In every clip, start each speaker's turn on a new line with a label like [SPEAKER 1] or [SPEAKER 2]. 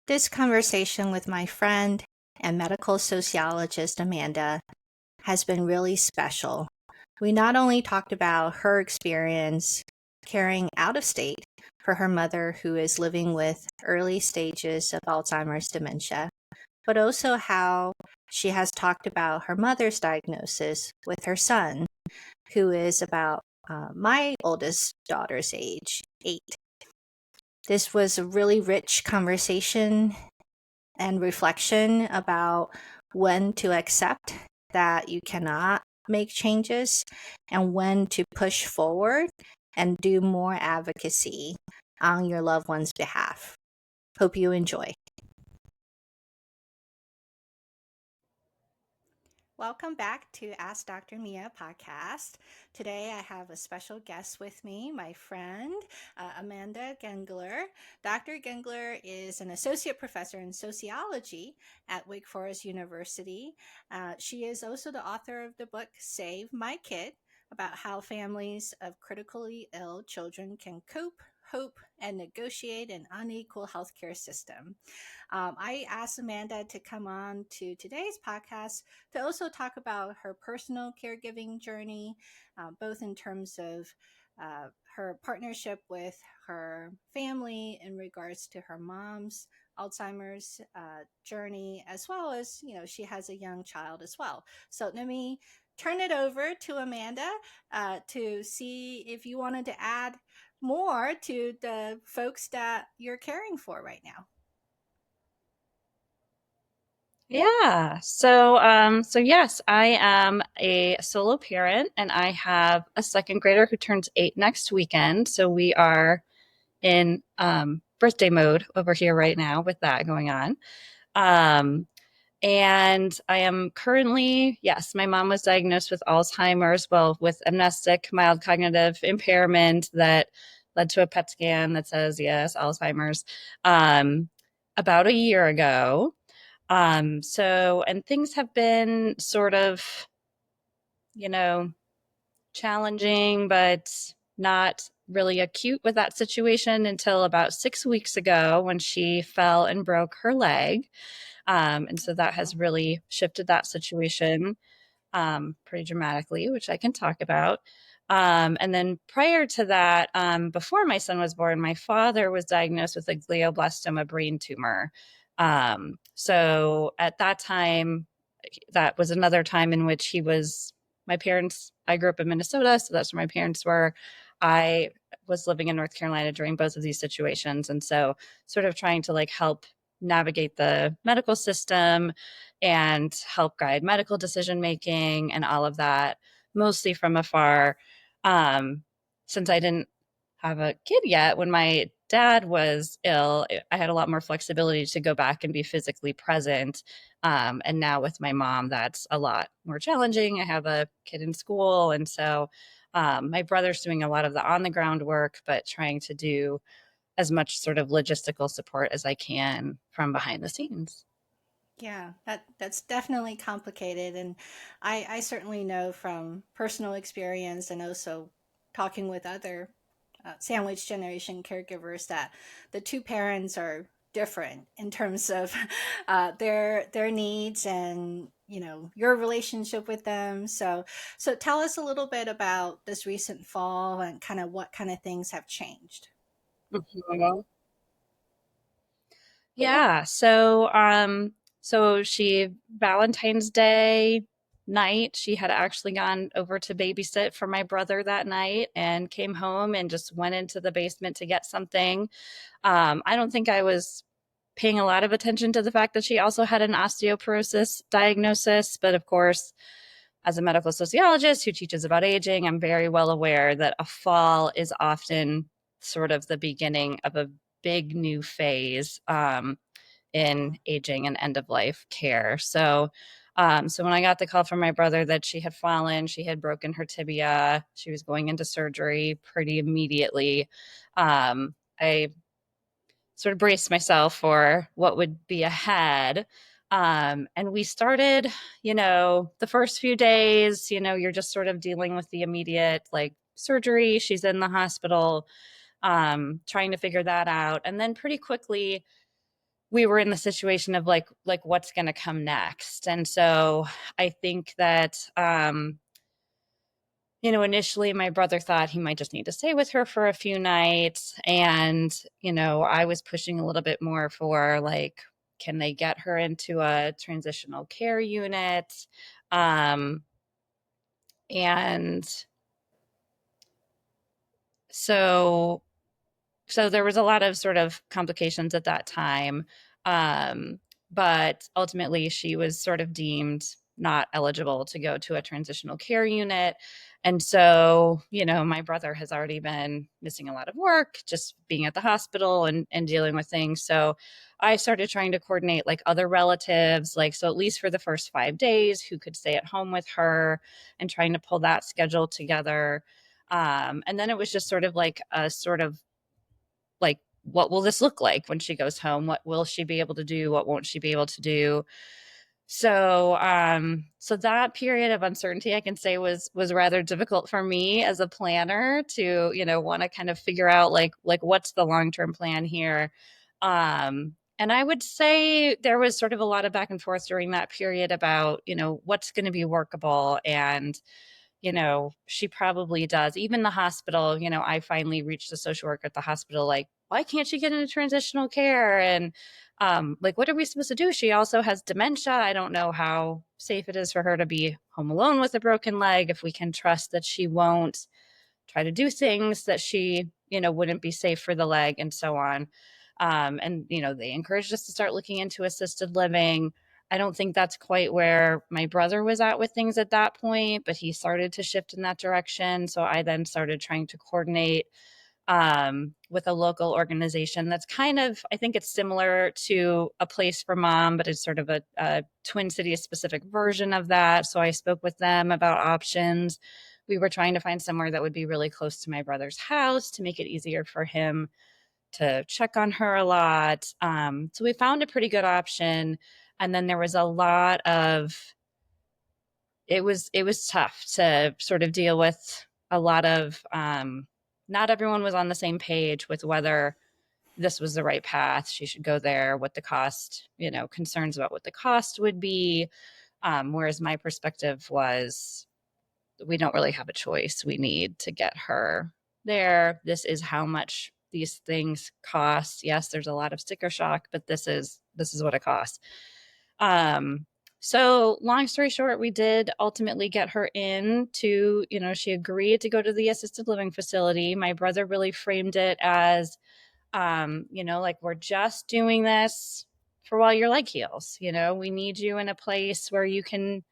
[SPEAKER 1] This conversation with my friend and medical sociologist Amanda has been really special. We not only talked about her experience caring out of state for her mother who is living with early stages of Alzheimer's dementia, but also how she has talked about her mother's diagnosis with her son, who is about my oldest daughter's age, 8. This was a really rich conversation and reflection about when to accept that you cannot make changes and when to push forward and do more advocacy on your loved one's behalf. Hope you enjoy. Welcome back to Ask Dr. Mia podcast. Today I have a special guest with me, my friend Amanda Gengler. Dr. Gengler is an associate professor in sociology at Wake Forest University. She is also the author of the book Save My Kid, about how families of critically ill children can cope, hope, and negotiate an unequal healthcare system. I asked Amanda to come on to today's podcast to also talk about her personal caregiving journey, both in terms of her partnership with her family in regards to her mom's Alzheimer's journey, as well as, she has a young child as well. So let me turn it over to Amanda to see if you wanted to add more to the folks that you're caring for right now.
[SPEAKER 2] So yes, I am a solo parent and I have a second grader who turns 8 next weekend. So we are in birthday mode over here right now with that going on. Um, and I am currently, yes, my mom was diagnosed with Alzheimer's, well, with amnestic mild cognitive impairment that led to a PET scan that says, yes, Alzheimer's, about a year ago. And things have been sort of, you know, challenging, but not really acute with that situation until about 6 weeks ago when she fell and broke her leg. And so that has really shifted that situation pretty dramatically, which I can talk about. And then prior to that, before my son was born, my father was diagnosed with a glioblastoma brain tumor. So at that time, that was another time in which my parents, I grew up in Minnesota, so that's where my parents were. I was living in North Carolina during both of these situations. And so sort of trying to help navigate the medical system and help guide medical decision making and all of that, mostly from afar. Since I didn't have a kid yet, when my dad was ill, I had a lot more flexibility to go back and be physically present. And now with my mom, that's a lot more challenging. I have a kid in school. And so my brother's doing a lot of the on the ground work, but trying to do as much sort of logistical support as I can from behind the scenes.
[SPEAKER 1] Yeah, that's definitely complicated, and I certainly know from personal experience and also talking with other sandwich generation caregivers that the two parents are different in terms of their needs and your relationship with them. So tell us a little bit about this recent fall and kind of what kind of things have changed.
[SPEAKER 2] Mhm. Yeah. So she Valentine's Day night, she had actually gone over to babysit for my brother that night and came home and just went into the basement to get something. I don't think I was paying a lot of attention to the fact that she also had an osteoporosis diagnosis, but of course, as a medical sociologist who teaches about aging, I'm very well aware that a fall is often sort of the beginning of a big new phase in aging and end of life care. So when I got the call from my brother that she had fallen, she had broken her tibia, she was going into surgery pretty immediately. I sort of braced myself for what would be ahead. And we started, the first few days, you're just sort of dealing with the immediate surgery. She's in the hospital, trying to figure that out. And then pretty quickly, we were in the situation of like what's going to come next. And so I think that initially my brother thought he might just need to stay with her for a few nights. And, I was pushing a little bit more for like, can they get her into a transitional care unit? Um, and so so there was a lot of sort of complications at that time. Um, but ultimately, she was sort of deemed not eligible to go to a transitional care unit. And so, my brother has already been missing a lot of work, just being at the hospital and dealing with things. So I started trying to coordinate like other relatives, like, so at least for the first 5 days, who could stay at home with her and trying to pull that schedule together. And then it was just sort of like a sort of like, what will this look like when she goes home? What will she be able to do? What won't she be able to do? So that period of uncertainty, I can say, was rather difficult for me as a planner to, want to kind of figure out like what's the long-term plan here. And I would say there was sort of a lot of back and forth during that period about, what's going to be workable. And she probably does. Even the hospital, I finally reached a social worker at the hospital, like, why can't she get into transitional care? And like, what are we supposed to do? She also has dementia. I don't know how safe it is for her to be home alone with a broken leg, if we can trust that she won't try to do things that she, wouldn't be safe for the leg, and so on. And, they encouraged us to start looking into assisted living. I don't think that's quite where my brother was at with things at that point, but he started to shift in that direction. So I then started trying to coordinate with a local organization that's kind of, I think it's similar to A Place for Mom, but it's sort of a Twin Cities specific version of that. So I spoke with them about options. We were trying to find somewhere that would be really close to my brother's house to make it easier for him to check on her a lot. So we found a pretty good option. And then there was a lot of, it was tough to sort of deal with a lot of, not everyone was on the same page with whether this was the right path, she should go there, what the cost, concerns about what the cost would be. Whereas my perspective was, we don't really have a choice. We need to get her there. This is how much these things cost. Yes, there's a lot of sticker shock, but this is what it costs. So long story short, we did ultimately get her in to, she agreed to go to the assisted living facility. My brother really framed it as, like, we're just doing this for while your leg heals. We need you in a place where you can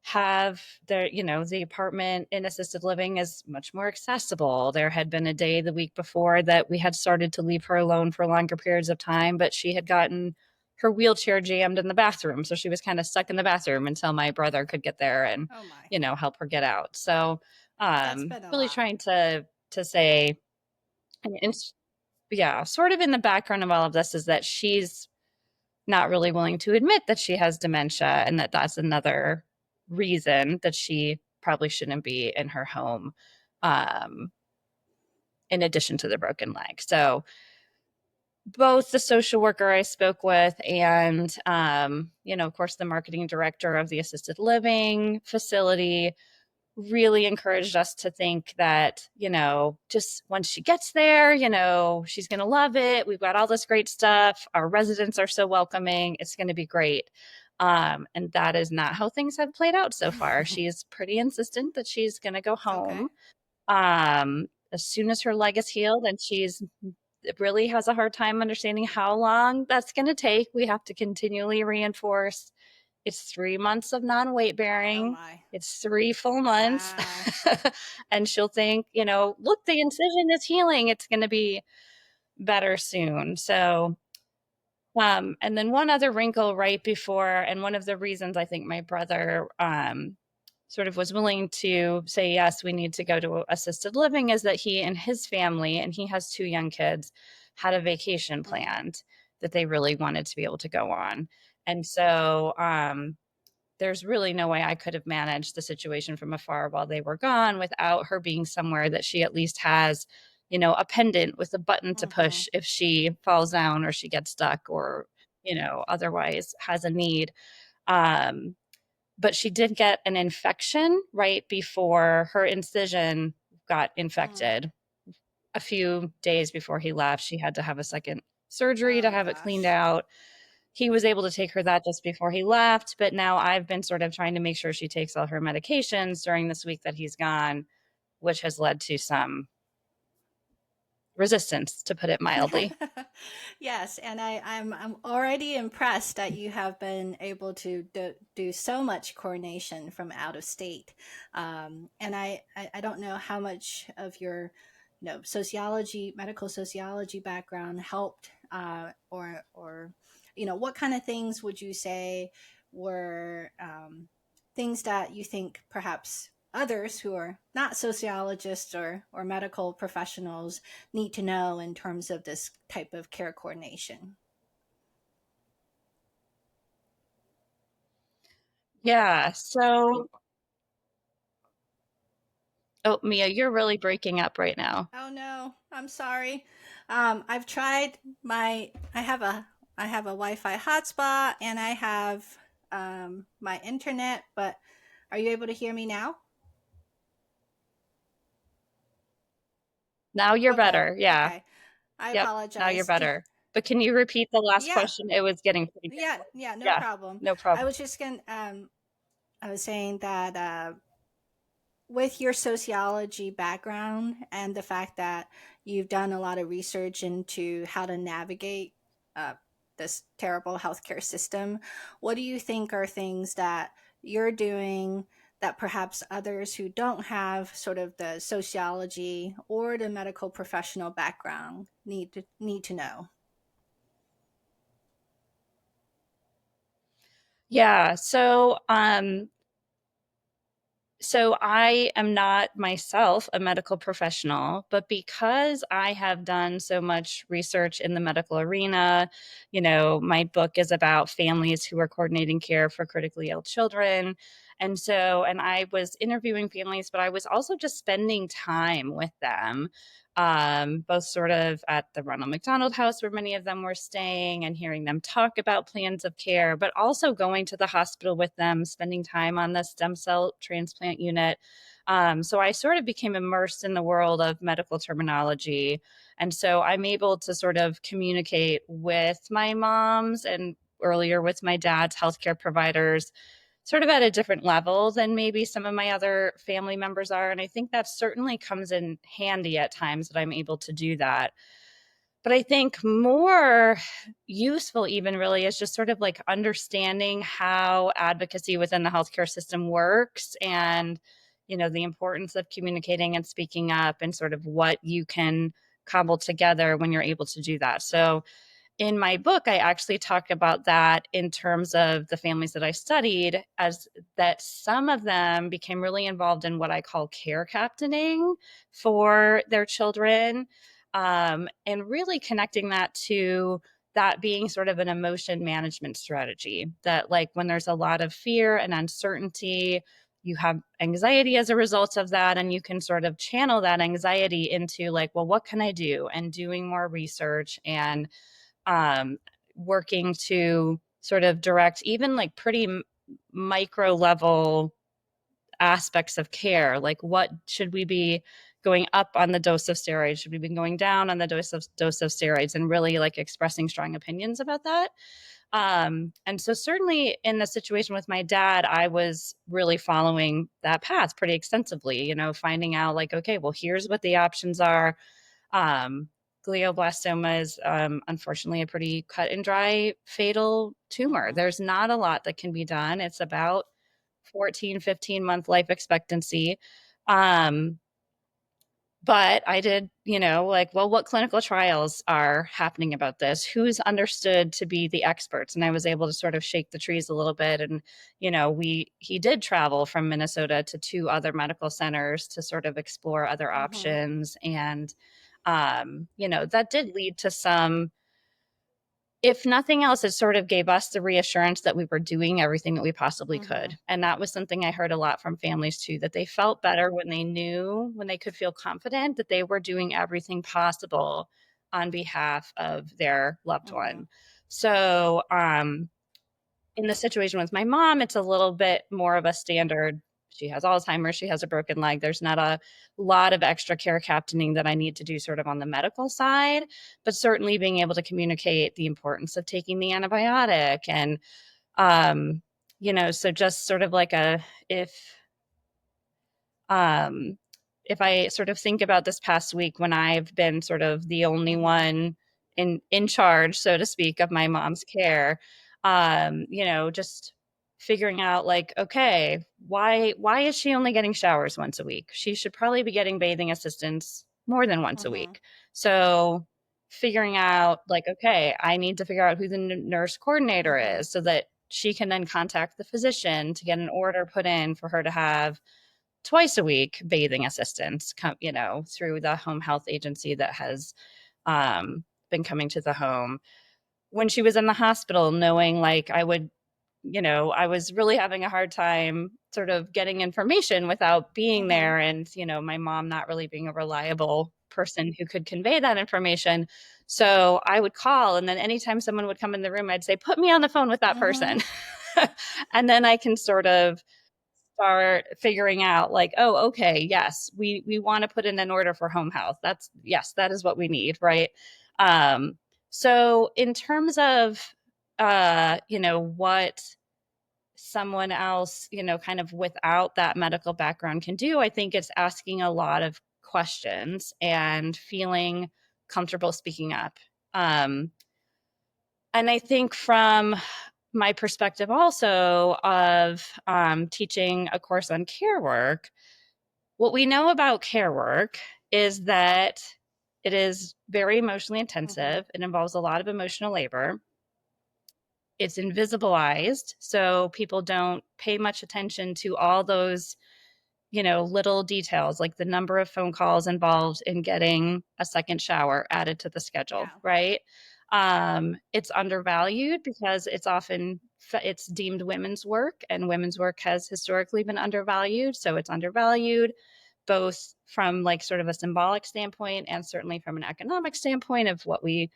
[SPEAKER 2] have the apartment in assisted living is much more accessible. There had been a day the week before that we had started to leave her alone for longer periods of time, but she had gotten her wheelchair jammed in the bathroom. So she was kind of stuck in the bathroom until my brother could get there and,
[SPEAKER 1] Oh my.
[SPEAKER 2] help her get out. So,
[SPEAKER 1] That's been a
[SPEAKER 2] really
[SPEAKER 1] lot.
[SPEAKER 2] trying to say, and yeah, sort of in the background of all of this is that she's not really willing to admit that she has dementia, and that's another reason that she probably shouldn't be in her home, um, in addition to the broken leg. So both the social worker I spoke with and, of course, the marketing director of the assisted living facility really encouraged us to think that, just once she gets there, she's going to love it. We've got all this great stuff. Our residents are so welcoming. It's going to be great. And that is not how things have played out so far. She is pretty insistent that she's going to go
[SPEAKER 1] Okay.
[SPEAKER 2] home as soon as her leg is healed, and she's really has a hard time understanding how long that's going to take. We have to continually reinforce it's 3 months of non-weight
[SPEAKER 1] Oh
[SPEAKER 2] bearing.
[SPEAKER 1] my.
[SPEAKER 2] It's 3 full months.
[SPEAKER 1] Wow.
[SPEAKER 2] And she'll think, look, the incision is healing. It's going to be better soon. So, and then one other wrinkle right before, and one of the reasons I think my brother sort of was willing to say, yes, we need to go to assisted living, is that he and his family, and he has 2 young kids, had a vacation
[SPEAKER 1] Mm-hmm.
[SPEAKER 2] planned that they really wanted to be able to go on. And so, there's really no way I could have managed the situation from afar while they were gone without her being somewhere that she at least has, a pendant with a button to
[SPEAKER 1] Mm-hmm.
[SPEAKER 2] push if she falls down or she gets stuck or otherwise has a need. Um, but she did get an infection right before her incision got
[SPEAKER 1] Mm.
[SPEAKER 2] infected. A few days before he left, she had to have a second surgery to
[SPEAKER 1] Oh
[SPEAKER 2] have it cleaned
[SPEAKER 1] gosh.
[SPEAKER 2] out. He was able to take her that just before he left, but now I've been sort of trying to make sure she takes all her medications during this week that he's gone, which has led to some resistance, to put it mildly.
[SPEAKER 1] Yes, and I'm already impressed that you have been able to do so much coordination from out of state. And I don't know how much of your sociology, medical sociology background helped, or what kind of things would you say were things that you think perhaps others who are not sociologists or medical professionals need to know in terms of this type of care coordination?
[SPEAKER 2] Yeah. So, oh, Mia, you're really breaking up right now.
[SPEAKER 1] Oh no, I'm sorry. I've tried I have a Wi-Fi hotspot and I have my internet, but are you able to hear me now?
[SPEAKER 2] Now you're
[SPEAKER 1] Okay,
[SPEAKER 2] better. Yeah.
[SPEAKER 1] okay. I
[SPEAKER 2] Yep. Now you're
[SPEAKER 1] apologize.
[SPEAKER 2] better. But can you repeat the last
[SPEAKER 1] Yeah,
[SPEAKER 2] question? It was getting pretty
[SPEAKER 1] yeah,
[SPEAKER 2] garbled.
[SPEAKER 1] yeah. No
[SPEAKER 2] Yeah.
[SPEAKER 1] problem.
[SPEAKER 2] No
[SPEAKER 1] I
[SPEAKER 2] problem.
[SPEAKER 1] was just gonna. I was saying that with your sociology background and the fact that you've done a lot of research into how to navigate uh, this terrible healthcare system, what do you think are things that you're doing that perhaps others who don't have sort of the sociology or the medical professional background need to know?
[SPEAKER 2] Yeah. So I am not myself a medical professional, but because I have done so much research in the medical arena, my book is about families who are coordinating care for critically ill children. And I was interviewing families, but I was also just spending time with them, both sort of at the Ronald McDonald House where many of them were staying and hearing them talk about plans of care, but also going to the hospital with them, spending time on the stem cell transplant unit. So I sort of became immersed in the world of medical terminology. And so I'm able to sort of communicate with my moms and earlier with my dad's healthcare providers sort of at a different level than maybe some of my other family members are. And I think that certainly comes in handy at times that I'm able to do that. But I think more useful, even really, is just sort of like understanding how advocacy within the healthcare system works and, the importance of communicating and speaking up and sort of what you can cobble together when you're able to do that. So, in my book, I actually talk about that in terms of the families that I studied, as that some of them became really involved in what I call care captaining for their children, and really connecting that to that being sort of an emotion management strategy. That, like, when there's a lot of fear and uncertainty, you have anxiety as a result of that, and you can sort of channel that anxiety into, like, well, what can I do? And doing more research and um, working to sort of direct even like pretty micro level aspects of care. Like, what should we be going up on the dose of steroids? Should we be going down on the dose of steroids? And really like expressing strong opinions about that. And so certainly in the situation with my dad, I was really following that path pretty extensively, finding out like, okay, well, here's what the options are. um, Glioblastoma is unfortunately a pretty cut and dry fatal tumor.
[SPEAKER 1] Mm-hmm.
[SPEAKER 2] There's not a lot that can be done. It's about 14, 15-month life expectancy. Um, but I did, like, well, what clinical trials are happening about this? Who's understood to be the experts? And I was able to sort of shake the trees a little bit. And, he did travel from Minnesota to two other medical centers to sort of explore other
[SPEAKER 1] Mm-hmm.
[SPEAKER 2] options. And, that did lead to some, if nothing else, it sort of gave us the reassurance that we were doing everything that we possibly
[SPEAKER 1] Mm-hmm.
[SPEAKER 2] could. And that was something I heard a lot from families too, that they felt better when they knew, when they could feel confident that they were doing everything possible on behalf of their loved
[SPEAKER 1] Mm-hmm.
[SPEAKER 2] one. So, in the situation with my mom, it's a little bit more of a standard. She has Alzheimer's, she has a broken leg. There's not a lot of extra care captaining that I need to do sort of on the medical side, but certainly being able to communicate the importance of taking the antibiotic and, um, so just sort of like um, if I sort of think about this past week when I've been sort of the only
[SPEAKER 1] Mm-hmm.
[SPEAKER 2] one in charge, so to speak, of my mom's care, just figuring out like, okay, why is she only getting showers once a week? She should probably be getting bathing assistance more than once a
[SPEAKER 1] Mm-hmm.
[SPEAKER 2] week. So figuring out like, okay, I need to figure out who the nurse coordinator
[SPEAKER 1] Mm-hmm.
[SPEAKER 2] is so that she can then contact the physician to get an order put in for her to have twice a week bathing assistance, through the home health agency that has been coming to the home. When she was in the hospital, knowing like I was really having a hard time sort of getting information without being
[SPEAKER 1] Mm-hmm.
[SPEAKER 2] there. And, my mom not really being a reliable person who could convey that information. So I would call, and then anytime someone would come in the room, I'd say, put me on the phone with that
[SPEAKER 1] Mm-hmm.
[SPEAKER 2] person. And then I can sort of start figuring out like, oh, okay, yes, we want to put in an order for home health. That's yes, that is what we need, right? um so in terms of what someone else, kind of without that medical background can do, I think it's asking a lot of questions and feeling comfortable speaking up. And I think from my perspective also of teaching a course on care work, what we know about care work is that it is very emotionally
[SPEAKER 1] Mm-hmm.
[SPEAKER 2] intensive. It involves a lot of emotional labor. It's invisibilized, so people don't pay much attention to all those little details like the number of phone calls involved in getting a second shower added to the schedule,
[SPEAKER 1] Yeah.
[SPEAKER 2] right? It's undervalued because it's deemed women's work, and women's work has historically been undervalued. So it's undervalued both from like sort of a symbolic standpoint and certainly from an economic standpoint of what we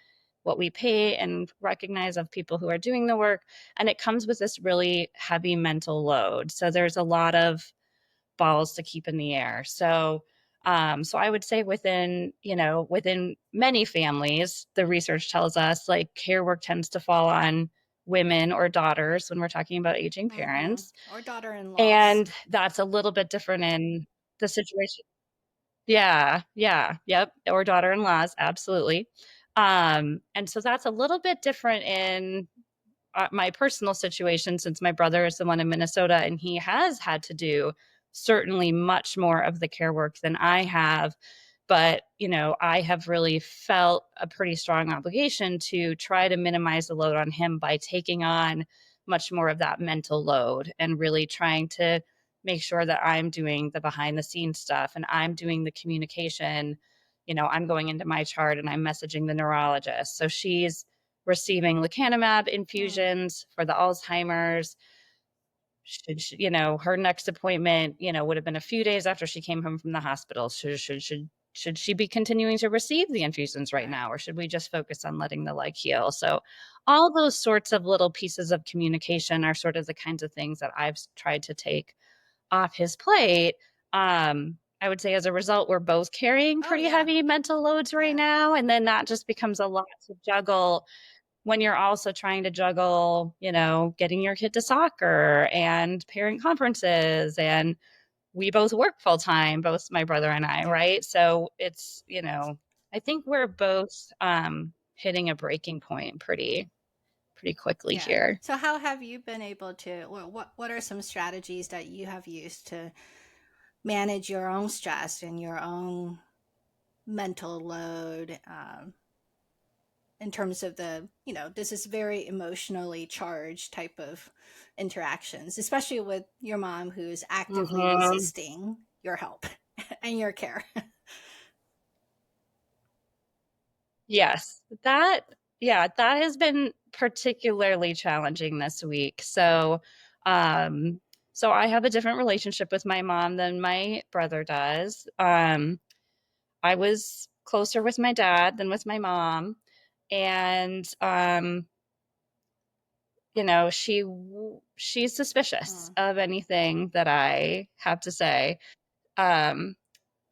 [SPEAKER 2] pay and recognize of people who are doing the work. And it comes with this really heavy mental load. So there's a lot of balls to keep in the air. So I would say within many families, the research tells us like care work tends to fall on women or daughters when we're talking about aging
[SPEAKER 1] Mm-hmm.
[SPEAKER 2] parents.
[SPEAKER 1] Or daughter-in-laws.
[SPEAKER 2] And that's a little bit different in the situation. Yeah, yeah, yep, or daughter-in-laws, absolutely. And so that's a little bit different in my personal situation, since my brother is the one in Minnesota and he has had to do certainly much more of the care work than I have. But, I have really felt a pretty strong obligation to try to minimize the load on him by taking on much more of that mental load and really trying to make sure that I'm doing the behind the scenes stuff and I'm doing the communication. I'm going into my chart and I'm messaging the neurologist. So she's receiving lecanemab
[SPEAKER 1] Mm.
[SPEAKER 2] infusions for the Alzheimer's. Her next appointment, would have been a few days after she came home from the hospital. Should she be continuing to receive the infusions right
[SPEAKER 1] Right.
[SPEAKER 2] now, or should we just focus on letting the leg heal? So all those sorts of little pieces of communication are sort of the kinds of things that I've tried to take off his plate. I would say as a result, we're both carrying
[SPEAKER 1] Oh
[SPEAKER 2] pretty
[SPEAKER 1] yeah.
[SPEAKER 2] heavy mental loads right
[SPEAKER 1] Yeah.
[SPEAKER 2] now. And then that just becomes a lot to juggle when you're also trying to juggle, getting your kid to soccer and parent conferences. And we both work full time, both my brother and I,
[SPEAKER 1] Yeah.
[SPEAKER 2] right? So it's, I think we're both hitting a breaking point pretty quickly
[SPEAKER 1] Yeah.
[SPEAKER 2] here.
[SPEAKER 1] So how have you been able to what are some strategies that you have used to manage your own stress and your own mental load, in terms of this is very emotionally charged type of interactions, especially with your mom who's actively
[SPEAKER 2] Mhm.
[SPEAKER 1] resisting your help and your care.
[SPEAKER 2] Yes, that has been particularly challenging this week. Um, so I have a different relationship with my mom than my brother does. I was closer with my dad than with my mom. And, you know, she's suspicious
[SPEAKER 1] Mm.
[SPEAKER 2] of anything that I have to say. Um,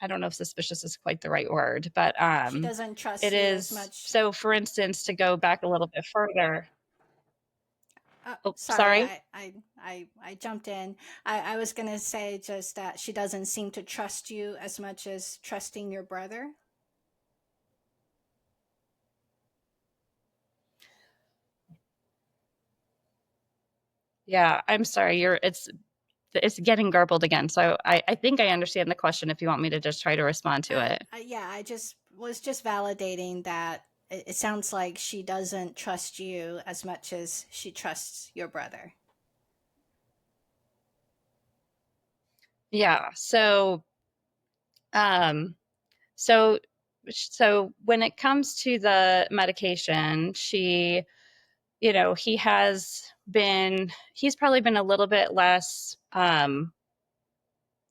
[SPEAKER 2] I don't know if suspicious is quite the right word, but
[SPEAKER 1] She doesn't
[SPEAKER 2] it
[SPEAKER 1] trust you as
[SPEAKER 2] is.
[SPEAKER 1] much.
[SPEAKER 2] So, for instance, to go back a little bit further. Oh,
[SPEAKER 1] Sorry,
[SPEAKER 2] sorry.
[SPEAKER 1] I jumped in. I was going to say just that she doesn't seem to trust you as much as trusting your brother.
[SPEAKER 2] Yeah, I'm sorry. It's getting garbled again. So I think I understand the question if you want me to just try to respond to it.
[SPEAKER 1] Yeah, I just was just validating that it sounds like she doesn't trust you as much as she trusts your brother.
[SPEAKER 2] Yeah. Um, so, so when it comes to the medication, you know, he's probably been a little bit less,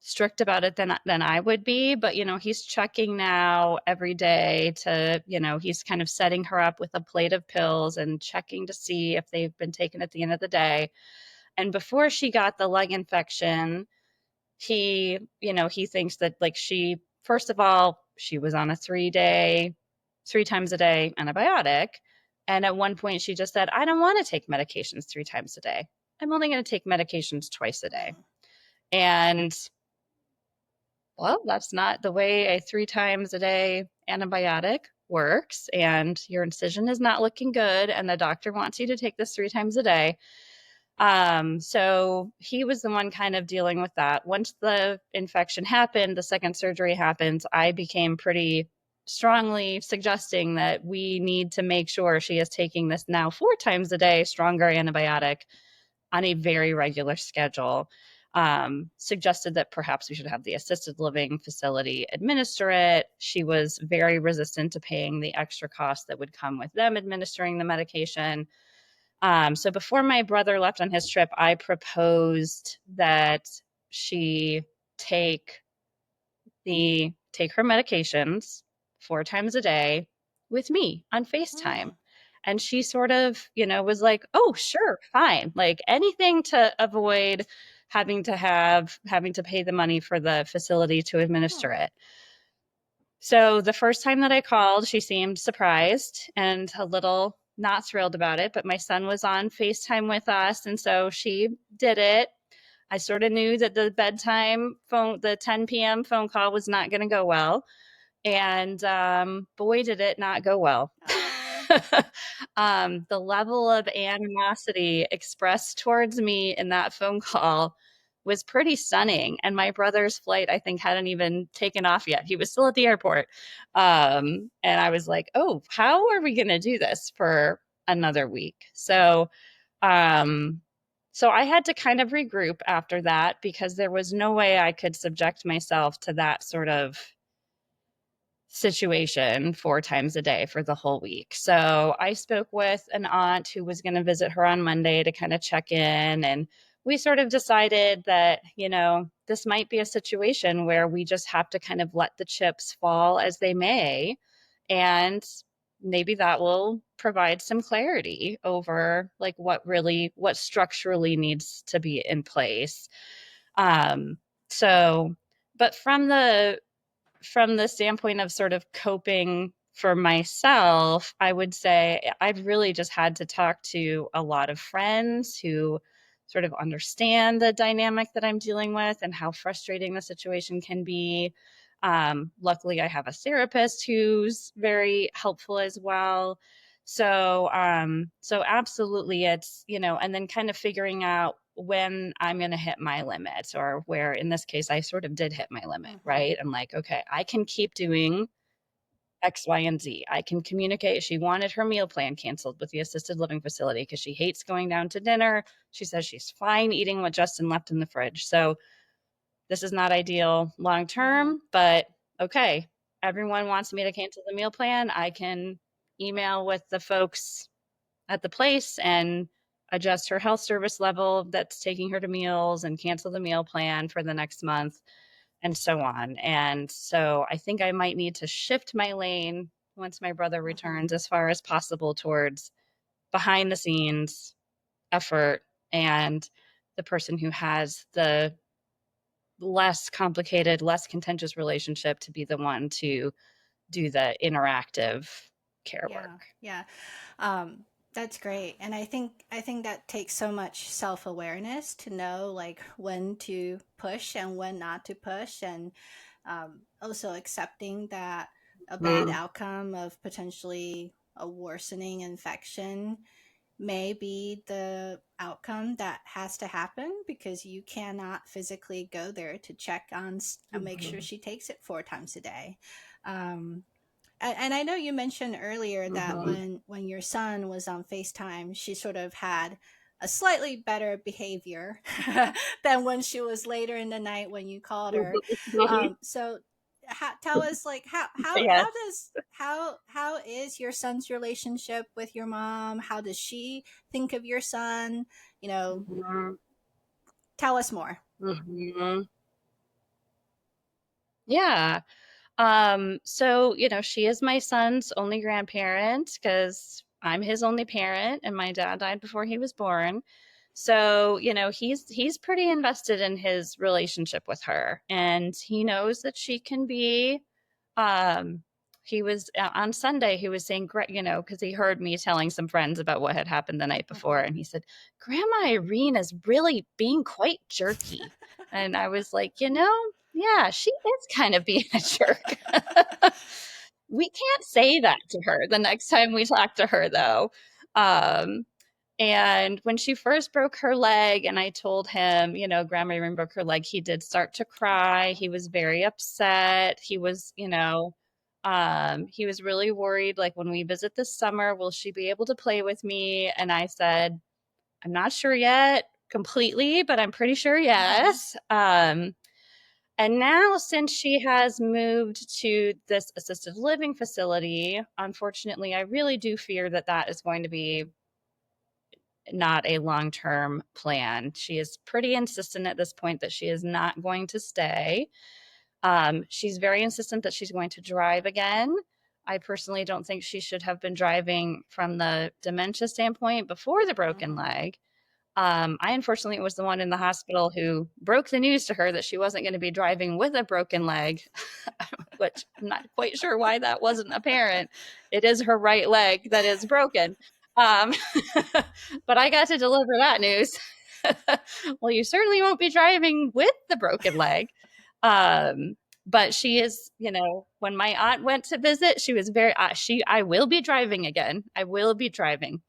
[SPEAKER 2] strict about it than I would be, but you know, he's checking now every day to, you know, he's kind of setting her up with a plate of pills and checking to see if they've been taken at the end of the day. And before she got the leg infection, you know, he thinks that like first of all, she was on a 3 day, 3 times a day antibiotic. And at one point she just said, I don't want to take medications 3 times a day. I'm only going to take medications twice a day.
[SPEAKER 1] Mm.
[SPEAKER 2] And well, that's not the way a 3 times a day antibiotic works. And your incision is not looking good. And the doctor wants you to take this 3 times a day. So he was the one kind of dealing with that. Once the infection happened, the second surgery happens, I became pretty strongly suggesting that we need to make sure she is taking this now 4 times a day stronger antibiotic on a very regular schedule. Suggested that perhaps we should have the assisted living facility administer it. She was very resistant to paying the extra cost that would come with them administering the medication. So before my brother left on his trip, I proposed that she take take her medications 4 times a day with me on FaceTime.
[SPEAKER 1] Mm.
[SPEAKER 2] And she sort of, you know, was like, "Oh, sure, fine." Like anything to avoid having to pay the money for the facility to administer
[SPEAKER 1] Hmm.
[SPEAKER 2] it. So the first time that I called, she seemed surprised and a little not thrilled about it, but my son was on FaceTime with us, and so she did it. I sort of knew that the 10 p.m. phone call was not going to go well. And boy, did it not go well.
[SPEAKER 1] Oh.
[SPEAKER 2] The level of animosity expressed towards me in that phone call was pretty stunning. And my brother's flight, I think, hadn't even taken off yet. He was still at the airport. And I was like, oh, how are we going to do this for another week? Um, so I had to kind of regroup after that because there was no way I could subject myself to that sort of situation 4 times a day for the whole week. So I spoke with an aunt who was going to visit her on Monday to kind of check in. And we sort of decided that, you know, this might be a situation where we just have to kind of let the chips fall as they may. And maybe that will provide some clarity over like what structurally needs to be in place. Um, so, but from the standpoint of sort of coping for myself, I would say I've really just had to talk to a lot of friends who sort of understand the dynamic that I'm dealing with and how frustrating the situation can be. Luckily, I have a therapist who's very helpful as well. So absolutely, it's, you know, and then kind of figuring out when I'm going to hit my limits, or where in this case, I sort of did hit my limit,
[SPEAKER 1] Mm-hmm.
[SPEAKER 2] right? I'm like, okay, I can keep doing X, Y, and Z. I can communicate. She wanted her meal plan canceled with the assisted living facility because she hates going down to dinner. She says she's fine eating what Justin left in the fridge. So this is not ideal long
[SPEAKER 1] Mm-hmm.
[SPEAKER 2] term, but okay, everyone wants me to cancel the meal plan. I can email with the folks at the place and adjust her health service level that's taking her to meals and cancel the meal plan for the next month. and so on. And so I think I might need to shift my lane once my brother returns as far as possible towards behind the scenes effort, and the person who has the less complicated, less contentious relationship to be the one to do the interactive care
[SPEAKER 1] Yeah,
[SPEAKER 2] work.
[SPEAKER 1] yeah. That's great. And I think that takes so much self-awareness to know like when to push and when not to push, and also accepting that a bad
[SPEAKER 2] Mm-hmm.
[SPEAKER 1] outcome of potentially a worsening infection may be the outcome that has to happen because you cannot physically go there to check on make sure she takes it 4 times a day. Um, and I know you mentioned earlier that
[SPEAKER 2] Mm-hmm.
[SPEAKER 1] when your son was on FaceTime, she sort of had a slightly better behavior than when she was later in the night when you called her.
[SPEAKER 2] Mm-hmm.
[SPEAKER 1] So tell us like
[SPEAKER 2] Yes.
[SPEAKER 1] how is your son's relationship with your mom? How does she think of your son? You know,
[SPEAKER 2] Mm-hmm.
[SPEAKER 1] tell us more.
[SPEAKER 2] Mm-hmm. Yeah. So, she is my son's only grandparent because I'm his only parent and my dad died before he was born. So, he's pretty invested in his relationship with her, and he knows that she can be um he was on Sunday, he was saying, because he heard me telling some friends about what had happened the night before,
[SPEAKER 1] Mhm.
[SPEAKER 2] and he said, Grandma Irene is really being quite jerky. And I was like, yeah, she is kind of being a jerk. We can't say that to her the next time we talk to her, though. Um, and when she first broke her leg, and I told him, Grandma Irene broke her leg, he did start to cry. He was very upset. He was really worried, like, when we visit this summer, will she be able to play with me? And I said, I'm not sure yet completely, but I'm pretty sure
[SPEAKER 1] Mhm.
[SPEAKER 2] yes. And now, since she has moved to this assisted living facility, unfortunately, I really do fear that that is going to be not a long term plan. She is pretty insistent at this point that she is not going to stay. She's very insistent that she's going to drive again. I personally don't think she should have been driving from the dementia standpoint before the broken
[SPEAKER 1] Mhm.
[SPEAKER 2] leg. I unfortunately was the one in the hospital who broke the news to her that she wasn't going to be driving with a broken leg, which I'm not quite sure why that wasn't apparent. It is her right leg that is broken. Um, but I got to deliver that news. Well, you certainly won't be driving with the broken leg. Um, but she is, when my aunt went to visit, she was I will be driving again. I will be driving.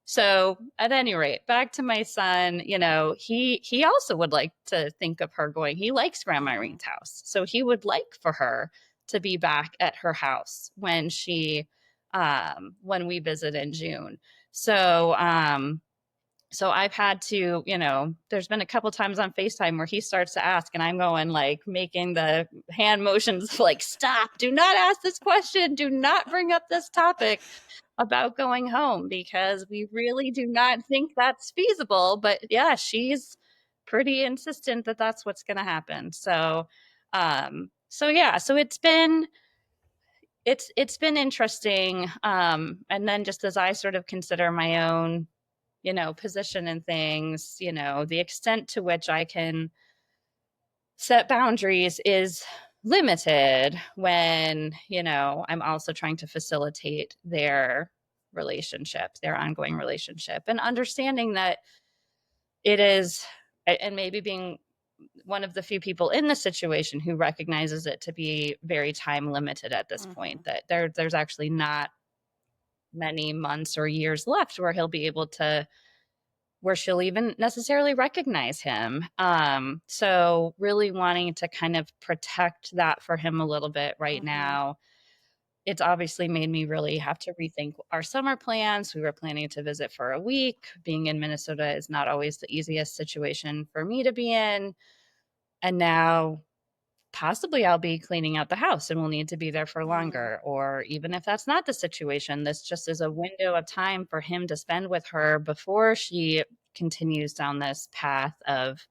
[SPEAKER 2] So at any rate, back to my son, he also would like to think of her going. He likes Grandma
[SPEAKER 1] Mhm.
[SPEAKER 2] Irene's house. So he would like for her to be back at her house when we visit in June. So so I've had to, there's been a couple times on FaceTime where he starts to ask, and I'm going like making the hand motions like, stop, do not ask this question, do not bring up this topic about going home, because we really do not think that's feasible. But yeah, she's pretty insistent that that's what's going to happen. So yeah, so it's been interesting. And then just as I sort of consider my own, position in things, the extent to which I can set boundaries is limited when, I'm also trying to facilitate their ongoing relationship, and understanding that it is, and maybe being one of the few people in the situation who recognizes it to be very time limited at this point,
[SPEAKER 1] Mhm.
[SPEAKER 2] that there's actually not many months or years left where he'll be able to, where she'll even necessarily recognize him. So really wanting to kind of protect that for him a little bit right
[SPEAKER 1] Mhm.
[SPEAKER 2] now. It's obviously made me really have to rethink our summer plans. We were planning to visit for a week. Being in Minnesota is not always the easiest situation for me to be in. And now possibly I'll be cleaning out the house and we'll need to be there for
[SPEAKER 1] Mhm.
[SPEAKER 2] longer. Or even if that's not the situation, this just is a window of time for him to spend with her before she continues down this path of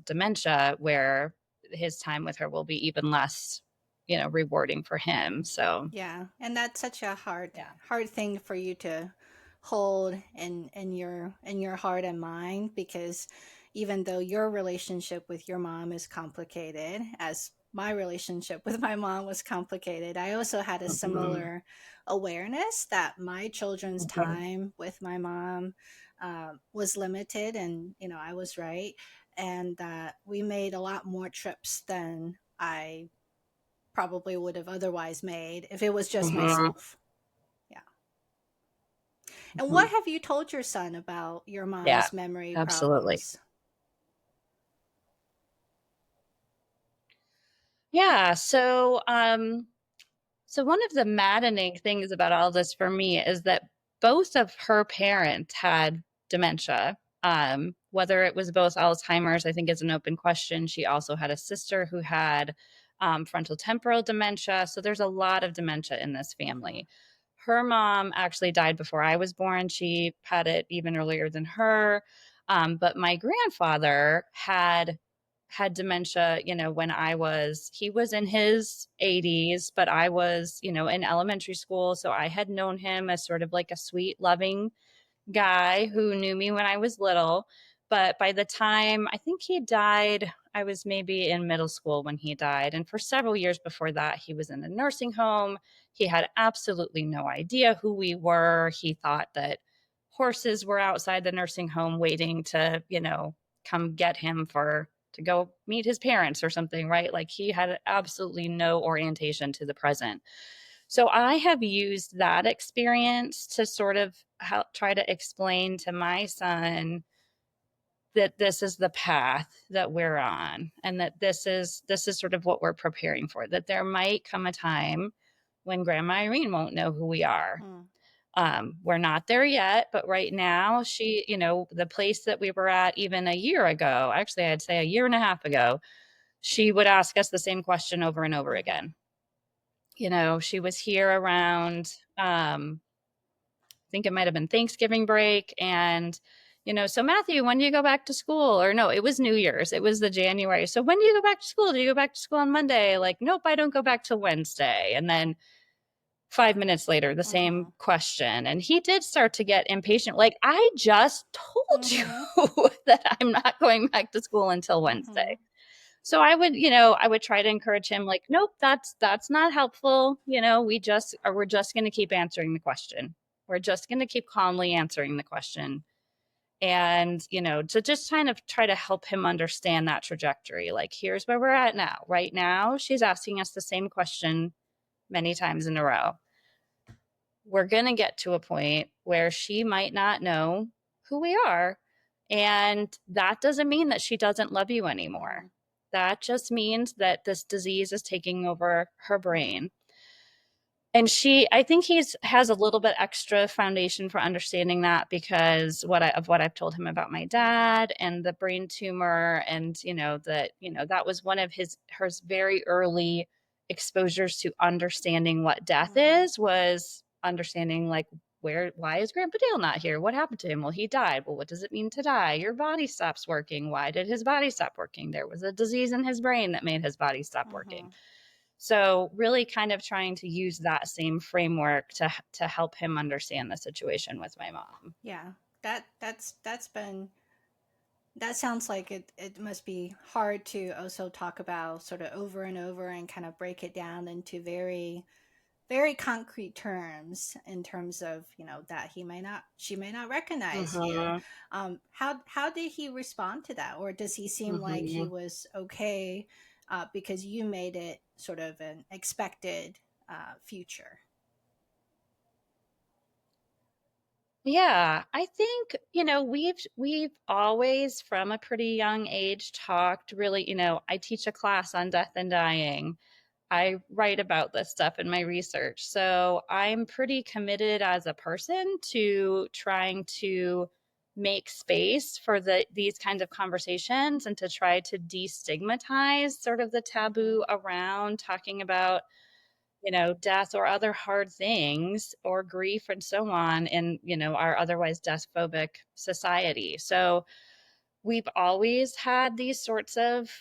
[SPEAKER 2] dementia, where his time with her will be even less, rewarding for him. So,
[SPEAKER 1] Yeah, and that's such a
[SPEAKER 2] yeah.
[SPEAKER 1] hard thing for you to hold in your heart and mind, because even though your relationship with your mom is complicated, as my relationship with my mom was complicated, I also had a
[SPEAKER 2] Mhm.
[SPEAKER 1] similar awareness that my children's
[SPEAKER 2] Mhm.
[SPEAKER 1] time with my mom was limited, and I was right, and that we made a lot more trips than I probably would have otherwise made if it was just
[SPEAKER 2] Mhm.
[SPEAKER 1] myself. Yeah. And what
[SPEAKER 2] Mhm.
[SPEAKER 1] have you told your son about your
[SPEAKER 2] Yeah,
[SPEAKER 1] mom's memory
[SPEAKER 2] absolutely.
[SPEAKER 1] problems?
[SPEAKER 2] Yeah. So one of the maddening things about all this for me is that both of her parents had dementia. Whether it was both Alzheimer's, I think is an open question. She also had a sister who had frontal temporal dementia. So there's a lot of dementia in this
[SPEAKER 1] Hmm.
[SPEAKER 2] family. Her mom actually died before I was born. She had it even earlier than
[SPEAKER 1] Wow.
[SPEAKER 2] her. But my grandfather had dementia, when he was in his 80s, but I was, in elementary school. So I had known him as sort of like a sweet, loving guy who knew me when I was little. But by the time I think he died, I was maybe in middle school when he died. And for several years before that, he was in a nursing home. He had absolutely no idea who we were. He thought that horses were outside the nursing home waiting to, come get him to go meet his parents or something, right? Like he had absolutely no orientation to the present. So I have used that experience to sort of help try to explain to my son that this is the path that we're on, and that this is sort of what we're preparing for, that there might come a time when Grandma Irene won't know who we are.
[SPEAKER 1] Mm.
[SPEAKER 2] We're not there yet, but right now she, the place that we were at even a year ago, actually I'd say a year and a half ago, she would ask us the same question over and over
[SPEAKER 1] Hmm.
[SPEAKER 2] again. She was here around, I think it might have been Thanksgiving break. And, so Matthew, when do you go back to school? Or no, it was New Year's. It was the January. So when do you go back to school? Do you go back to school on Monday? Like, nope, I don't go back till Wednesday. And then 5 minutes later, the
[SPEAKER 1] Hmm.
[SPEAKER 2] same question. And he did start to get impatient. Like, I just told you
[SPEAKER 1] Hmm.
[SPEAKER 2] that I'm not going back to school until
[SPEAKER 1] Hmm.
[SPEAKER 2] Wednesday. So I would try to encourage him, like, nope, that's not helpful. We're just going to keep answering the question. We're just going to keep calmly answering the question. And, to just kind of try to help him understand that trajectory. Like, here's where we're at now. Right now, she's asking us the same question many times in a row. We're going to get to a point where she might not know who we are. And that doesn't mean that she doesn't love you anymore.
[SPEAKER 1] Hmm.
[SPEAKER 2] That just means that this disease is taking over her
[SPEAKER 1] Hmm.
[SPEAKER 2] brain. And I think has a little bit extra foundation for understanding that because of what I've told him about my dad and the brain tumor, and that was one of her very early exposures to understanding what death
[SPEAKER 1] Hmm.
[SPEAKER 2] is, was understanding, like, why is Grandpa Dale not here? What happened to him? Well, he died. Well, what does it mean to die? Your body stops working. Why did his body stop working? There was a disease in his brain that made his body stop working.
[SPEAKER 1] Hmm.
[SPEAKER 2] So really kind of trying to use that same framework to help him understand the situation with my mom.
[SPEAKER 1] Yeah. That's been, that sounds like it must be hard to also talk about sort of over and over and kind of break it down into very concrete terms, in terms of, that she may not recognize you.
[SPEAKER 2] Mhm.
[SPEAKER 1] How did he respond to that, or does he seem like he
[SPEAKER 2] Mhm.
[SPEAKER 1] was okay, because you made it sort of an expected future?
[SPEAKER 2] Yeah, I think, we've always from a pretty young age talked really, I teach a class on death and dying. I write about this stuff in my research. So I'm pretty committed as a person to trying to make space for these kinds of conversations and to try to destigmatize sort of the
[SPEAKER 1] Hmm.
[SPEAKER 2] taboo around talking about, death or other hard things or grief and so on in, our otherwise death phobic society. So we've always had these sorts of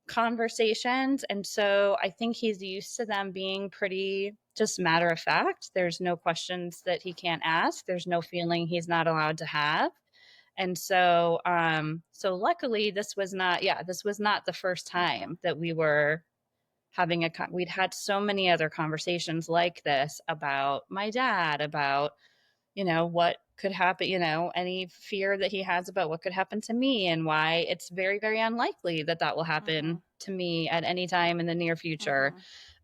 [SPEAKER 2] conversations. And so I think he's used to them being pretty just matter of fact. There's no questions that he can't ask, there's no feeling he's not allowed to have. And so, so luckily, this was not the first
[SPEAKER 1] Mm-hmm.
[SPEAKER 2] time that we were having we'd had so many other conversations like this about my dad, about, what could happen, any fear that he has about what could happen to me and why it's very, very unlikely that that will
[SPEAKER 1] Mm-hmm.
[SPEAKER 2] happen to me at any time in the near future.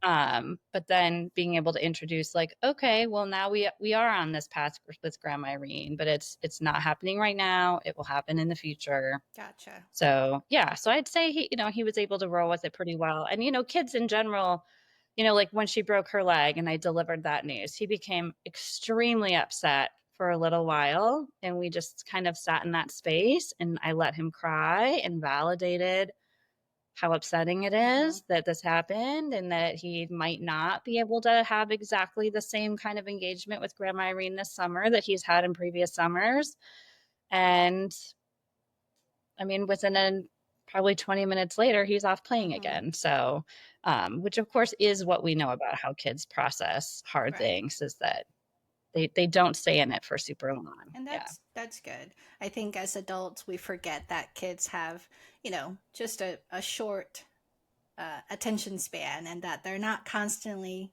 [SPEAKER 1] Mm-hmm.
[SPEAKER 2] But then being able to introduce like, okay, well now we are on this path with Grandma Irene, but it's not happening right now. It will happen in the future.
[SPEAKER 1] Gotcha.
[SPEAKER 2] So yeah, so I'd say he was able to roll with it pretty well. And kids in general, like when she broke her leg and I delivered that news, he became extremely upset for a little while. And we just kind of sat in that space and I let him cry and validated how upsetting it
[SPEAKER 1] Mm-hmm.
[SPEAKER 2] is that this happened and that he might not be able to have exactly the same kind of engagement with Grandma Irene this summer that he's had in previous summers. And I mean, probably 20 minutes later, he's off playing
[SPEAKER 1] Mm-hmm.
[SPEAKER 2] again. So, which of course is what we know about how kids process hard
[SPEAKER 1] Right.
[SPEAKER 2] things is that they don't stay in it for super long.
[SPEAKER 1] And
[SPEAKER 2] Yeah.
[SPEAKER 1] that's good. I think as adults we forget that kids have, just a short attention span, and that they're not constantly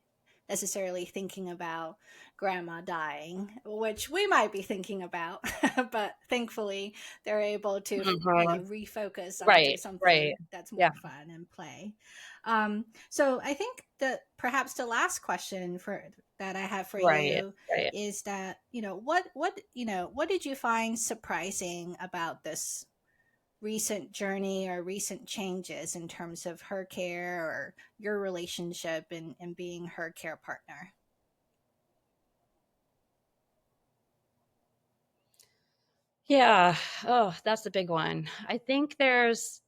[SPEAKER 1] necessarily thinking about grandma dying, which we might be thinking about, but thankfully they're able to,
[SPEAKER 2] Mhm.
[SPEAKER 1] refocus onto
[SPEAKER 2] Right. Right.
[SPEAKER 1] something that's
[SPEAKER 2] Yeah.
[SPEAKER 1] more fun and play. So I think that perhaps the last question for that I have for
[SPEAKER 2] Right.
[SPEAKER 1] you
[SPEAKER 2] Right.
[SPEAKER 1] is that, what did you find surprising about this recent journey or recent changes in terms of her care or your relationship and being her care partner?
[SPEAKER 2] Yeah. Oh, that's a big one. I think it's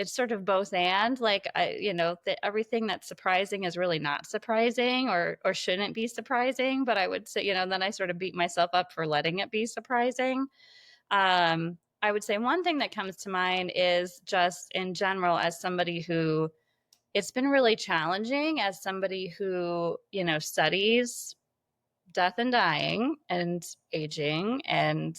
[SPEAKER 2] sort of both and like that everything that's surprising is really not surprising or shouldn't be surprising. But I would say, then I sort of beat myself up for letting it be surprising. I would say one thing that comes to mind is just in general, as somebody who it's been really challenging as somebody who, studies death and dying and aging and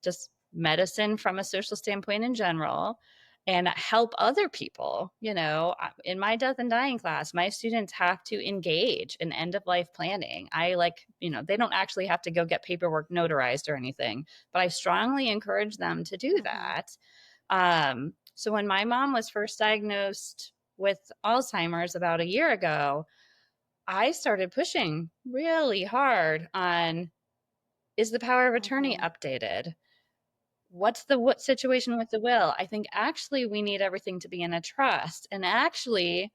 [SPEAKER 2] just medicine from a social standpoint in general and help other people. In my death and dying class, my students have to engage in end of life planning. They don't actually have to go get paperwork notarized or anything, but I strongly encourage them to do
[SPEAKER 1] Mm-hmm.
[SPEAKER 2] that. So when my mom was first diagnosed with Alzheimer's about a year ago, I started pushing really hard on, is the power of attorney
[SPEAKER 1] Mm-hmm.
[SPEAKER 2] updated? What's the what situation with the will? I think actually we need everything to be in a trust. And actually,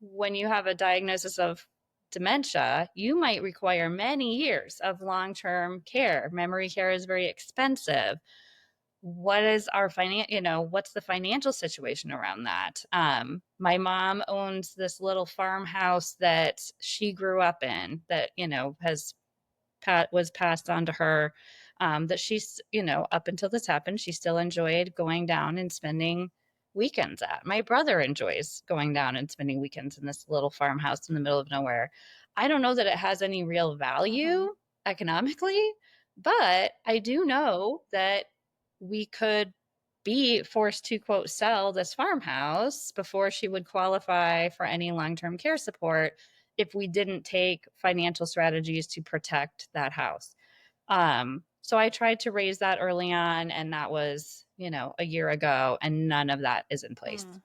[SPEAKER 2] when you have a diagnosis of dementia, you might require many years of long-term care. Memory care is very expensive. What is what's the financial situation around that? My mom owns this little farmhouse that she grew up in that, has was passed on to her, that she's, up until this happened, she still enjoyed going down and spending weekends at. My brother enjoys going down and spending weekends in this little farmhouse in the middle of nowhere. I don't know that it has any real
[SPEAKER 1] Mm-hmm.
[SPEAKER 2] value economically, but I do know that we could be forced to quote sell this farmhouse before she would qualify for any long-term care support if we didn't take financial strategies to protect that house. So I tried to raise that early on, and that was, a year ago, and none of that is in place.
[SPEAKER 1] Mm.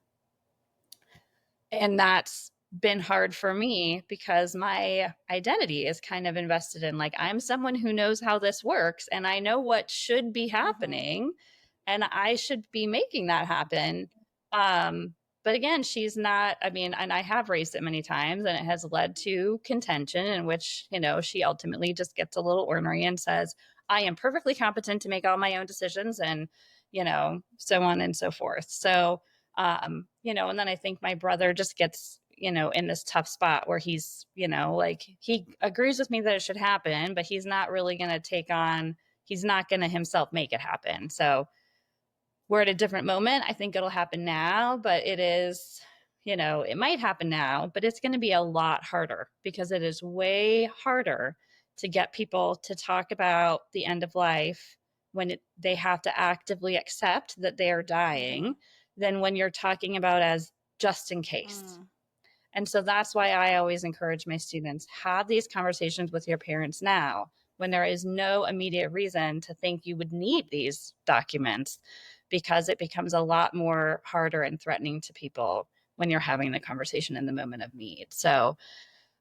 [SPEAKER 2] And that's been hard for me because my identity is kind of invested in like, I'm someone who knows how this works and I know what should be
[SPEAKER 1] Mm-hmm.
[SPEAKER 2] happening and I should be making that happen. Um, but again, she's not, I mean, and I have raised it many times and it has led to contention in which, she ultimately just gets a little ornery and says, I am perfectly competent to make all my own decisions and, so on and so forth. So, and then I think my brother just gets, in this tough spot where he's, like he agrees with me that it should happen, but he's not really going to he's not going to himself make it happen. So we're at a different moment. I think it'll happen now, but it is, it might happen now, but it's going to be a lot harder because it is way harder to get people to talk about the end of life when they have to actively accept that they are
[SPEAKER 1] Mm-hmm.
[SPEAKER 2] dying than when you're talking about as just in case.
[SPEAKER 1] Mm.
[SPEAKER 2] And so that's why I always encourage my students, have these conversations with your parents now when there is no immediate reason to think you would need these documents, because it becomes a lot more harder and threatening to people when you're having the conversation in the moment of need. So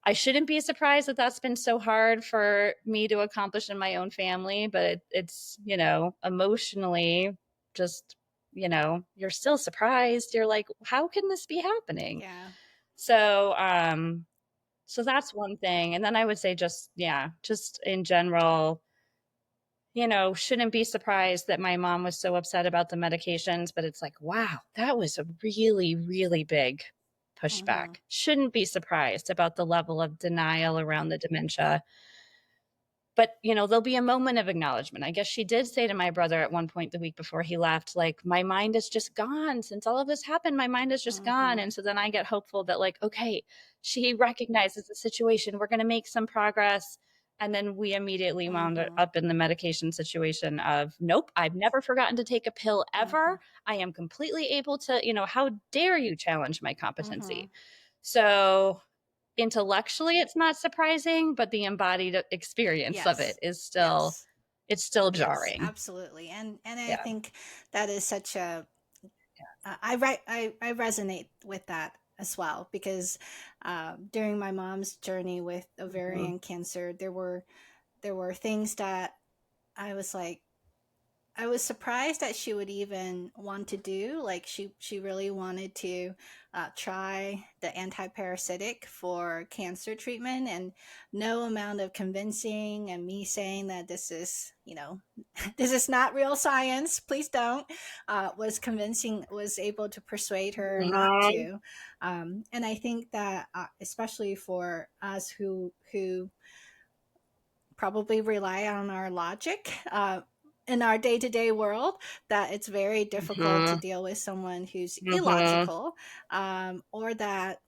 [SPEAKER 2] I shouldn't be surprised that that's been so hard for me to accomplish in my own family, but it's, emotionally just, you're still surprised. You're like, how can this be happening?
[SPEAKER 1] Yeah.
[SPEAKER 2] So, so that's one thing. And then I would say just, just in general, shouldn't be surprised that my mom was so upset about the medications, but it's like, wow, that was a really, really big
[SPEAKER 1] Mm-hmm.
[SPEAKER 2] pushback. Shouldn't be surprised about the level of denial around the dementia. But, there'll be a moment of acknowledgement. I guess she did say to my brother at one point the week before he left, like, my mind is just gone. Since all of this happened, my mind is just gone.
[SPEAKER 1] Mm-hmm.
[SPEAKER 2] And so then I get hopeful that, like, okay, she recognizes the situation. We're going to make some progress. And then we immediately wound
[SPEAKER 1] Mm-hmm.
[SPEAKER 2] up in the medication situation of, nope, I've never forgotten to take a pill
[SPEAKER 1] Mm-hmm.
[SPEAKER 2] ever. I am completely able to, how dare you challenge my
[SPEAKER 1] Mm-hmm.
[SPEAKER 2] competency? So intellectually, it's not surprising, but the embodied experience of it
[SPEAKER 1] Yes.
[SPEAKER 2] is still,
[SPEAKER 1] Yes.
[SPEAKER 2] it's still
[SPEAKER 1] Yes,
[SPEAKER 2] jarring.
[SPEAKER 1] absolutely. And I
[SPEAKER 2] Yeah.
[SPEAKER 1] think that is such a I resonate with that as well because during my mom's journey with
[SPEAKER 2] Mhm.
[SPEAKER 1] ovarian cancer, there were things that I was like, I was surprised that she would even want to do. Like she really wanted to try the anti-parasitic for cancer treatment, and no amount of convincing and me saying that this is, this is not real science. Please don't. Was able to persuade her not
[SPEAKER 2] Mhm.
[SPEAKER 1] to. And I think that especially for us who probably rely on our logic in our day-to-day world, that it's very difficult to
[SPEAKER 2] Mhm.
[SPEAKER 1] deal with someone who's
[SPEAKER 2] Mhm.
[SPEAKER 1] illogical, or that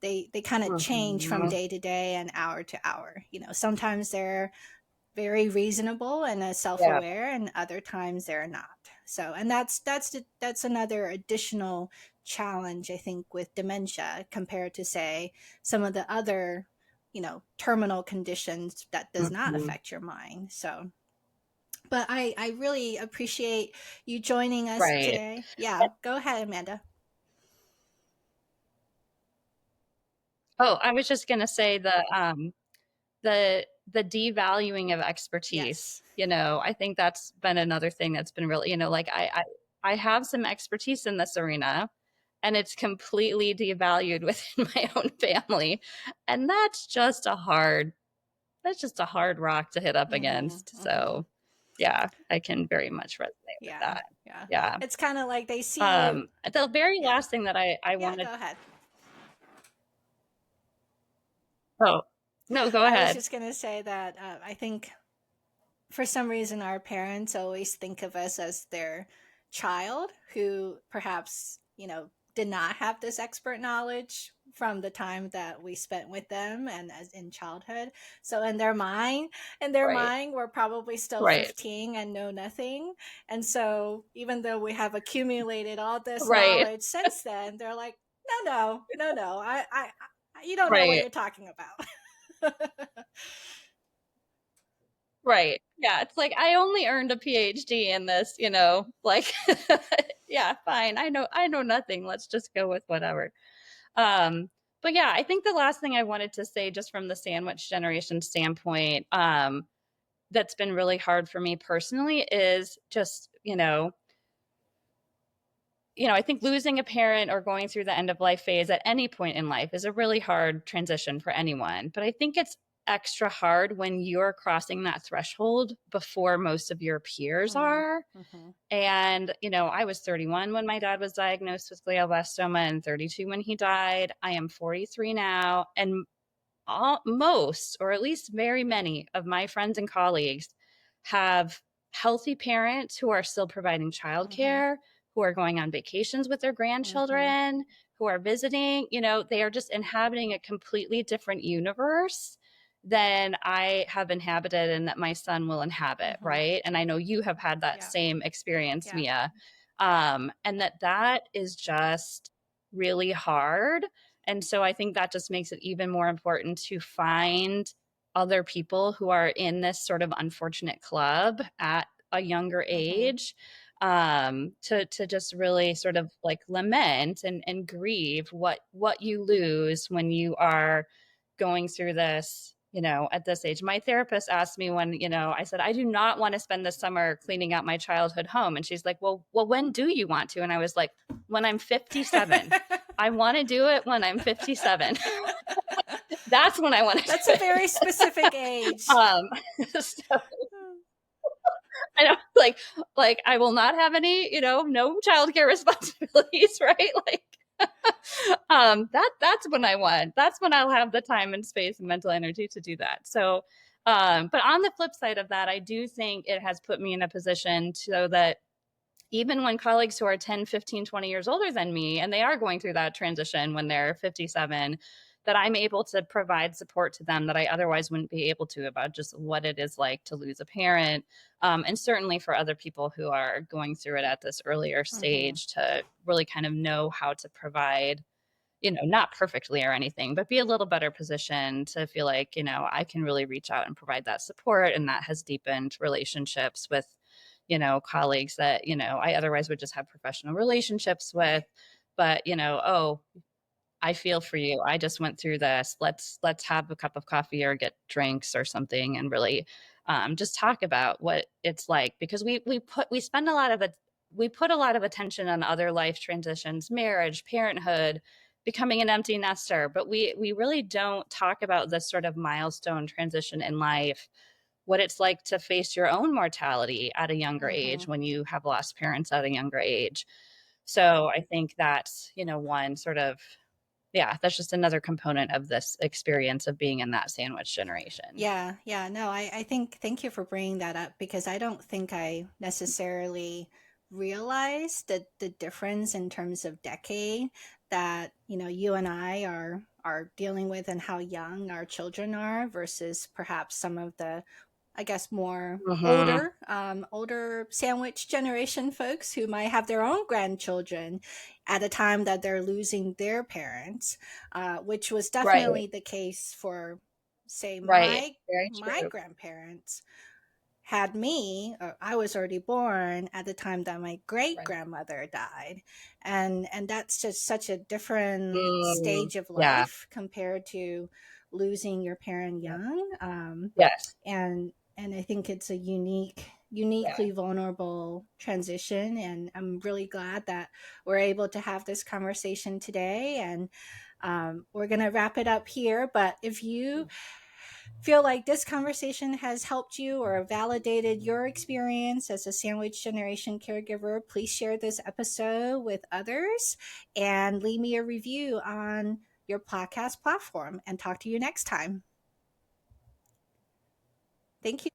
[SPEAKER 1] they kind of change from
[SPEAKER 2] Mhm.
[SPEAKER 1] day to day and hour to hour. Sometimes they're very reasonable and
[SPEAKER 2] Yeah.
[SPEAKER 1] self-aware, and other times they're not. So, and that's another additional challenge, I think, with dementia compared to, say, some of the other, terminal conditions that does not
[SPEAKER 2] Mhm.
[SPEAKER 1] affect your mind. So, but I really appreciate you joining us
[SPEAKER 2] Right.
[SPEAKER 1] today. Yeah, go ahead, Amanda.
[SPEAKER 2] Oh, I was just gonna say the devaluing of expertise,
[SPEAKER 1] Yes.
[SPEAKER 2] I think that's been another thing that's been really, like I have some expertise in this arena, and it's completely devalued within my own family. And that's just a hard rock to hit up
[SPEAKER 1] Mm-hmm.
[SPEAKER 2] against.
[SPEAKER 1] Mm-hmm.
[SPEAKER 2] So yeah, I can very much resonate with
[SPEAKER 1] Yeah.
[SPEAKER 2] that.
[SPEAKER 1] Yeah.
[SPEAKER 2] Yeah.
[SPEAKER 1] It's kind of like they see you.
[SPEAKER 2] The very
[SPEAKER 1] Yeah.
[SPEAKER 2] last thing that I
[SPEAKER 1] Yeah,
[SPEAKER 2] wanted.
[SPEAKER 1] go ahead.
[SPEAKER 2] Oh, no, go
[SPEAKER 1] I was
[SPEAKER 2] ahead.
[SPEAKER 1] just going to say that I think for some reason our parents always think of us as their child who perhaps, did not have this expert knowledge from the time that we spent with them and as in childhood. So
[SPEAKER 2] Right.
[SPEAKER 1] we're probably still
[SPEAKER 2] Right.
[SPEAKER 1] 15 and know nothing. And so even though we have accumulated all this
[SPEAKER 2] Right.
[SPEAKER 1] knowledge since then, they're like, no, no, no, no. You don't know what
[SPEAKER 2] Right.
[SPEAKER 1] you're talking about.
[SPEAKER 2] Right. Yeah, it's like I only earned a PhD in this, like yeah, fine. I know nothing. Let's just go with whatever. Um but yeah, I think the last thing I wanted to say just from the sandwich generation standpoint, that's been really hard for me personally is just, I think losing a parent or going through the end of life phase at any point in life is a really hard transition for anyone. But I think it's extra hard when you're crossing that threshold before most of your peers
[SPEAKER 1] Mm,
[SPEAKER 2] are.
[SPEAKER 1] mhm,
[SPEAKER 2] And, I was 31 when my dad was diagnosed with glioblastoma and 32 when he died. I am 43 now. And most, or at least very many of my friends and colleagues have healthy parents who are still providing
[SPEAKER 1] Mm-hmm.
[SPEAKER 2] childcare, who are going on vacations with their
[SPEAKER 1] Mm-hmm.
[SPEAKER 2] grandchildren, who are visiting, you know, they are just inhabiting a completely different universe than I have inhabited and that my son will inhabit,
[SPEAKER 1] Mm-hmm.
[SPEAKER 2] right? And I know you have had that
[SPEAKER 1] Yeah.
[SPEAKER 2] same experience,
[SPEAKER 1] Yeah.
[SPEAKER 2] Mia. And that is just really hard. And so I think that just makes it even more important to find other people who are in this sort of unfortunate club at a younger
[SPEAKER 1] Mm-hmm.
[SPEAKER 2] age, to just really sort of like lament and grieve what you lose when you are going through this, you know, at this age. My therapist asked me when, you know, I said, I do not want to spend the summer cleaning out my childhood home. And she's like, well, when do you want to? And I was like, when I'm 57. I want to do it when I'm 57. That's when I want to
[SPEAKER 1] That's
[SPEAKER 2] do
[SPEAKER 1] a very specific
[SPEAKER 2] it.
[SPEAKER 1] age.
[SPEAKER 2] So I know, like I will not have any, you know, no childcare responsibilities, right? Like, that's when I want. That's when I'll have the time and space and mental energy to do that. So, but on the flip side of that, I do think it has put me in a position so that even when colleagues who are 10, 15, 20 years older than me, and they are going through that transition when they're 57, that I'm able to provide support to them that I otherwise wouldn't be able to about just what it is like to lose a parent. And certainly for other people who are going through it at this earlier
[SPEAKER 1] Mm-hmm.
[SPEAKER 2] stage to really kind of know how to provide, you know, not perfectly or anything, but be a little better positioned to feel like, you know, I can really reach out and provide that support. And that has deepened relationships with, you know, colleagues that, you know, I otherwise would just have professional relationships with.
[SPEAKER 1] Right.
[SPEAKER 2] But, you know, oh, I feel for you. I just went through this. Let's have a cup of coffee or get drinks or something and really just talk about what it's like because we spend a lot of it. We put a lot of attention on other life transitions, marriage, parenthood, becoming an empty nester, but we really don't talk about this sort of milestone transition in life, what it's like to face your own mortality at a younger
[SPEAKER 1] Mm-hmm.
[SPEAKER 2] age when you have lost parents at a younger age. So I think that's, you know, one sort of, yeah, that's just another component of this experience of being in that sandwich generation.
[SPEAKER 1] Yeah, yeah, no, I think thank you for bringing that up because I don't think I necessarily realized the difference in terms of decade that, you know, you and I are dealing with and how young our children are versus perhaps some of the, I guess, more
[SPEAKER 2] Mhm.
[SPEAKER 1] older sandwich generation folks who might have their own grandchildren at a time that they're losing their parents, which was
[SPEAKER 2] Right,
[SPEAKER 1] definitely the case for, say,
[SPEAKER 2] right.
[SPEAKER 1] my
[SPEAKER 2] Very
[SPEAKER 1] my
[SPEAKER 2] true.
[SPEAKER 1] grandparents had me. I was already born at the time that my great
[SPEAKER 2] Right.
[SPEAKER 1] grandmother died, and that's just such a different
[SPEAKER 2] Mm,
[SPEAKER 1] stage of
[SPEAKER 2] yeah,
[SPEAKER 1] life compared to losing your parent
[SPEAKER 2] yeah.
[SPEAKER 1] young.
[SPEAKER 2] Yes,
[SPEAKER 1] And I think it's a
[SPEAKER 2] yeah.
[SPEAKER 1] uniquely vulnerable transition, and I'm really glad that we're able to have this conversation today. And we're going to wrap it up here, but if you feel like this conversation has helped you or validated your experience as a sandwich generation caregiver, please share this episode with others and leave me a review on your podcast platform, and talk to you next time. Thank you.